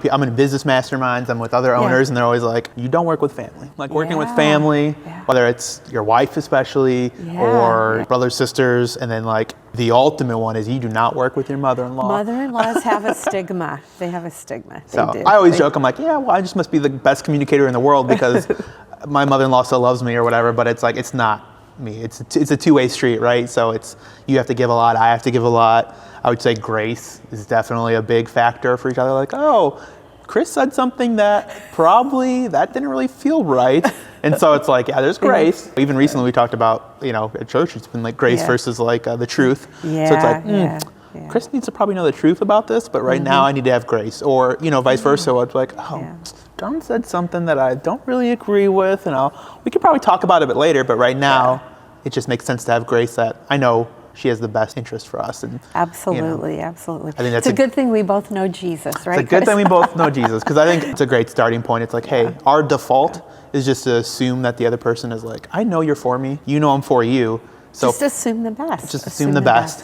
I'm in business masterminds, I'm with other owners, and they're always like, you don't work with family. Like working with family, whether it's your wife especially, or brothers, sisters, and then like the ultimate one is you do not work with your mother-in-law. Mother-in-laws have a stigma. They have a stigma. They So do. I always joke, I'm like, yeah, well, I just must be the best communicator in the world because my mother-in-law still loves me or whatever, but it's like, it's not me. It's a two-way street, right? So it's, you have to give a lot, I have to give a lot. I would say grace is definitely a big factor for each other. Like, oh, Chris said something that probably that didn't really feel right. And so it's like, yeah, there's grace. Even recently we talked about, at church, it's been like grace versus like the truth. So it's like, Chris needs to probably know the truth about this, but right now I need to have grace. Or, vice versa. It's like, Don said something that I don't really agree with, and we could probably talk about it a bit later, but right now it just makes sense to have grace that I know she has the best interest for us. And absolutely, absolutely. I think that's it's a good thing we both know Jesus, right? It's a good thing we both know Jesus, because I think it's a great starting point. It's like, hey, our default is just to assume that the other person is like, I know you're for me, I'm for you. So just assume the best. Just assume the best.